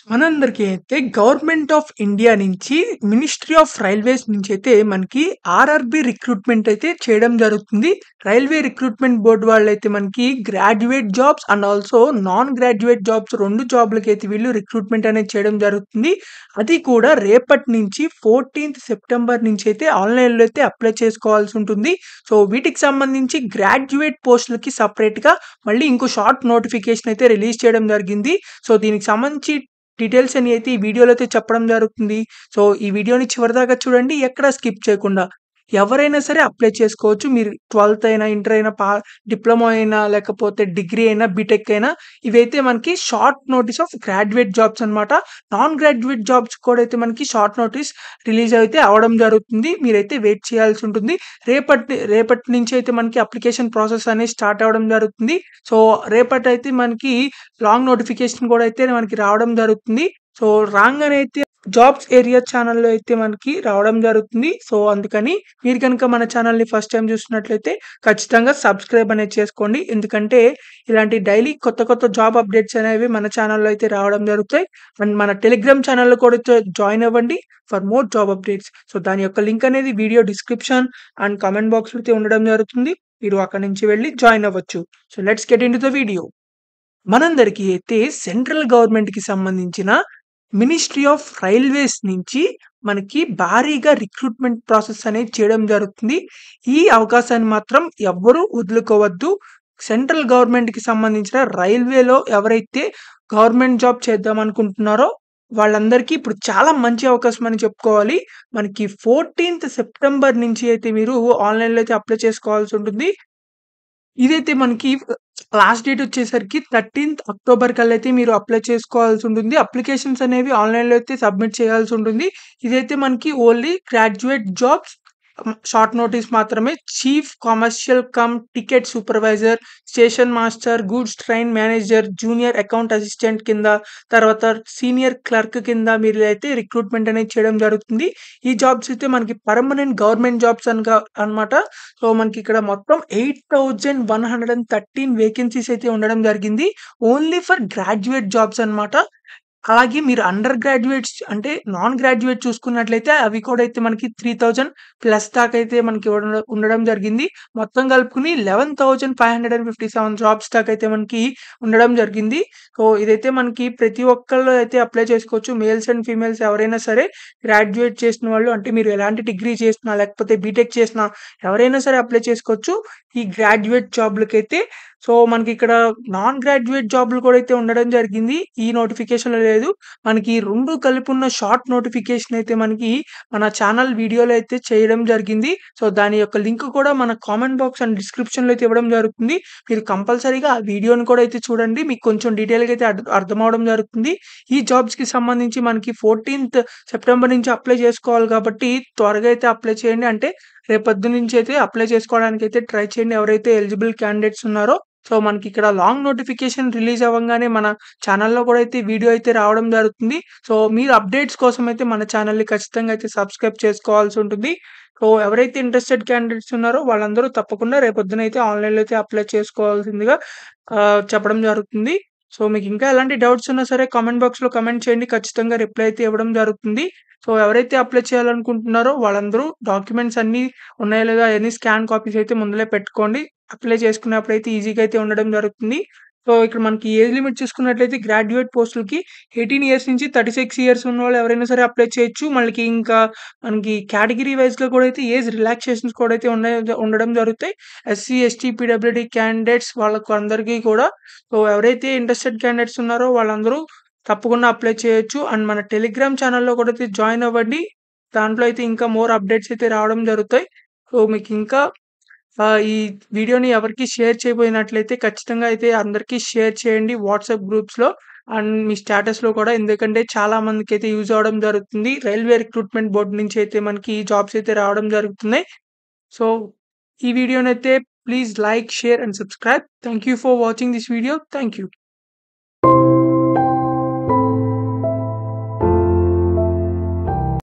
మనందరికీ అయితే government of India నుంచి మినిస్ట్రీ ఆఫ్ రైల్వేస్ నుంచి అయితే మనకి ఆర్ఆర్బి రిక్రూట్మెంట్ అయితే చేయడం జరుగుతుంది. రైల్వే రిక్రూట్మెంట్ బోర్డ్ వాళ్ళైతే మనకి graduate jobs and also non graduate jobs 2 జాబ్‌లకైతే వీళ్ళు రిక్రూట్మెంట్ అనేది చేయడం జరుగుతుంది. అది కూడా రేపటి నుంచి 14థ్ సెప్టెంబర్ నుంచి అయితే ఆన్‌లైన్‌లో అయితే అప్లై చేసుకోవాల్సి ఉంటుంది. సో, వీటికి సంబంధించి గ్రాడ్యుయేట్ పోస్టులకి సెపరేట్‌గా మళ్ళీ ఇంకో షార్ట్ నోటిఫికేషన్ అయితే రిలీజ్ చేయడం జరిగింది. సో, దీనికి సంబంధించి డీటెయిల్స్ అని అయితే ఈ వీడియోలో అయితే చెప్పడం జరుగుతుంది. సో, ఈ వీడియోని చివరిదాకా చూడండి. ఎక్కడ స్కిప్ చేయకుండా. ఎవరైనా సరే అప్లై చేసుకోవచ్చు. మీరు 12థ్ అయినా, ఇంటర్ అయినా, డిప్లొమా అయినా, లేకపోతే డిగ్రీ అయినా, బీటెక్ అయినా ఇవైతే మనకి short notice of graduate jobs అన్నమాట. నాన్ గ్రాడ్యుయేట్ జాబ్స్ కూడా అయితే మనకి షార్ట్ నోటీస్ రిలీజ్ అయితే అవ్వడం జరుగుతుంది. మీరైతే వెయిట్ చేయాల్సి ఉంటుంది. రేపటి నుంచి అయితే మనకి అప్లికేషన్ ప్రాసెస్ అనేది స్టార్ట్ అవ్వడం జరుగుతుంది. సో, రేపటైతే మనకి లాంగ్ నోటిఫికేషన్ కూడా అయితే మనకి రావడం జరుగుతుంది. సో, రాంగానే అయితే జాబ్స్ ఏరియా ఛానల్‌లో అయితే మనకి రావడం జరుగుతుంది. సో, అందుకని మీరు గనుక మన ఛానల్‌ని ఫస్ట్ టైమ్ చూస్తున్నట్లయితే ఖచ్చితంగా సబ్స్క్రైబ్ అనేది చేసుకోండి. ఎందుకంటే ఇలాంటి డైలీ కొత్త కొత్త జాబ్ అప్డేట్స్ అనేవి మన ఛానల్‌లో అయితే రావడం జరుగుతాయి. అండ్ మన టెలిగ్రామ్ ఛానల్‌లో కూడా జాయిన్ అవ్వండి for more job updates. So, దాని యొక్క లింక్ అనేది వీడియో డిస్క్రిప్షన్ అండ్ కామెంట్ బాక్స్‌లో అయితే ఉండడం జరుగుతుంది. మీరు అక్కడి నుంచి వెళ్లి జాయిన్ అవ్వచ్చు. So, let's get into the video. మనందరికీ అయితే సెంట్రల్ గవర్నమెంట్‌కి సంబంధించిన మినిస్ట్రీ ఆఫ్ రైల్వేస్ నుంచి మనకి భారీగా రిక్రూట్మెంట్ ప్రాసెస్ అనేది చేయడం జరుగుతుంది. ఈ అవకాశాన్ని మాత్రం ఎవ్వరూ వదులుకోవద్దు. సెంట్రల్ గవర్నమెంట్‌కి సంబంధించిన రైల్వేలో ఎవరైతే గవర్నమెంట్ జాబ్ చేద్దాం అనుకుంటున్నారో వాళ్ళందరికీ ఇప్పుడు చాలా మంచి అవకాశం అని చెప్పుకోవాలి. మనకి 14థ్ సెప్టెంబర్ నుంచి అయితే మీరు ఆన్‌లైన్‌లో అయితే అప్లై చేసుకోవాల్సి ఉంటుంది. ఇదైతే మనకి లాస్ట్ డేట్ వచ్చేసరికి 13థ్ అక్టోబర్ కల్లా అయితే మీరు అప్లై చేసుకోవాల్సి ఉంటుంది. అప్లికేషన్స్ అనేవి ఆన్‌లైన్‌లో అయితే సబ్మిట్ చేయాల్సి ఉంటుంది. ఇదైతే మనకి only graduate jobs short notice మాత్రమే. Chief commercial cum ticket supervisor, station master, goods train manager, junior account assistant కింద, తర్వాత సీనియర్ క్లర్క్ కింద మీరు అయితే రిక్రూట్మెంట్ అనేది చేయడం జరుగుతుంది. ఈ జాబ్స్ అయితే మనకి పర్మనెంట్ గవర్నమెంట్ జాబ్స్ అన్నమాట. సో, మనకి ఇక్కడ మొత్తం 8113 వేకెన్సీస్ అయితే ఉండడం జరిగింది. ఓన్లీ ఫర్ గ్రాడ్యుయేట్ జాబ్స్ అన్నమాట. అలాగే మీరు అండర్ గ్రాడ్యుయేట్స్ అంటే నాన్ గ్రాడ్యుయేట్ చూసుకున్నట్లయితే అవి కూడా అయితే మనకి 3000 ప్లస్ దాకా అయితే మనకి ఉండడం జరిగింది. మొత్తం కలుపుకొని 11,557 జాబ్స్ దాకా అయితే మనకి ఉండడం జరిగింది. సో, ఇదైతే మనకి ప్రతి ఒక్కళ్ళు అయితే అప్లై చేసుకోవచ్చు. మేల్స్ అండ్ ఫీమేల్స్ ఎవరైనా సరే గ్రాడ్యుయేట్ చేసిన వాళ్ళు అంటే మీరు ఎలాంటి డిగ్రీ చేసినా లేకపోతే బీటెక్ చేసినా ఎవరైనా సరే అప్లై చేసుకోవచ్చు. ఈ గ్రాడ్యుయేట్ జాబ్‌లకైతే. సో, మనకిక్కడ నాన్ గ్రాడ్యుయేట్ జాబ్‌లు కూడా అయితే ఉండడం జరిగింది. ఈ నోటిఫికేషన్‌లో లేదు. మనకి 2 కలిపున్న షార్ట్ నోటిఫికేషన్ అయితే మనకి మన ఛానల్ వీడియోలో అయితే చేయడం జరిగింది. సో, దాని యొక్క లింక్ కూడా మన కామెంట్ బాక్స్ అండ్ డిస్క్రిప్షన్‌లో అయితే ఇవ్వడం జరుగుతుంది. మీరు కంపల్సరీగా ఆ వీడియోని కూడా అయితే చూడండి. మీకు కొంచెం డీటెయిల్‌గా అయితే అర్థమవ్వడం జరుగుతుంది. ఈ జాబ్స్‌కి సంబంధించి మనకి 14థ్ సెప్టెంబర్ నుంచి అప్లై చేసుకోవాలి కాబట్టి త్వరగా అయితే అప్లై చేయండి. అంటే రేపొద్దు నుంచి అయితే అప్లై చేసుకోవడానికైతే ట్రై చేయండి. ఎవరైతే ఎలిజిబుల్ క్యాండిడేట్స్ ఉన్నారో. సో, మనకిక్కడ లాంగ్ నోటిఫికేషన్ రిలీజ్ అవ్వంగానే మన ఛానల్‌లో కూడా అయితే వీడియో అయితే రావడం జరుగుతుంది. సో, మీరు అప్డేట్స్ కోసం అయితే మన ఛానల్‌ని ఖచ్చితంగా అయితే సబ్స్క్రైబ్ చేసుకోవాల్సి ఉంటుంది. సో, ఎవరైతే ఇంట్రెస్టెడ్ క్యాండిడేట్స్ ఉన్నారో వాళ్ళందరూ తప్పకుండా రేపొద్దున అయితే ఆన్‌లైన్‌లో అయితే అప్లై చేసుకోవాల్సిందిగా చెప్పడం జరుగుతుంది. సో, మీకు ఇంకా ఎలాంటి డౌట్స్ ఉన్నా సరే కామెంట్ బాక్స్‌లో కామెంట్ చేయండి. ఖచ్చితంగా రిప్లై అయితే ఇవ్వడం జరుగుతుంది. సో, ఎవరైతే అప్లై చేయాలనుకుంటున్నారో వాళ్ళందరూ డాక్యుమెంట్స్ అన్నీ ఉన్నాయో లేదో అయన్నీ స్కాన్ కాపీస్ అయితే ముందులే పెట్టుకోండి. అప్లై చేసుకున్నప్పుడైతే ఈజీగా అయితే ఉండడం జరుగుతుంది. సో, ఇక్కడ మనకి ఏజ్ లిమిట్ చూసుకున్నట్లయితే గ్రాడ్యుయేట్ పోస్టులకి 18 ఇయర్స్ నుంచి 36 ఇయర్స్ ఉన్నవాళ్ళు ఎవరైనా సరే అప్లై చేయొచ్చు. మనకి ఇంకా మనకి కేటగిరీ వైస్‌గా కూడా అయితే ఏజ్ రిలాక్సేషన్స్ కూడా అయితే ఉండడం జరుగుతాయి. ఎస్సీ, ఎస్టీ, పీడబ్ల్యూడీ క్యాండిడేట్స్ వాళ్ళకు అందరికీ కూడా. సో, ఎవరైతే ఇంట్రెస్టెడ్ క్యాండిడేట్స్ ఉన్నారో వాళ్ళందరూ తప్పకుండా అప్లై చేయొచ్చు. అండ్ మన టెలిగ్రామ్ ఛానల్‌లో కూడా అయితే జాయిన్ అవ్వండి. దాంట్లో అయితే ఇంకా మోర్ అప్డేట్స్ అయితే రావడం జరుగుతాయి. సో, మీకు ఇంకా ఈ వీడియోని ఎవరికీ షేర్ చేయబోయినట్లయితే ఖచ్చితంగా అయితే అందరికీ షేర్ చేయండి వాట్సాప్ గ్రూప్స్‌లో అండ్ మీ స్టేటస్‌లో కూడా. ఎందుకంటే చాలా మందికైతే యూజ్ అవ్వడం జరుగుతుంది. రైల్వే రిక్రూట్మెంట్ బోర్డ్ నుంచి అయితే మనకి జాబ్స్ అయితే రావడం జరుగుతున్నాయి. సో, ఈ వీడియోనైతే please like, share and subscribe. Thank you for watching this video. Thank you.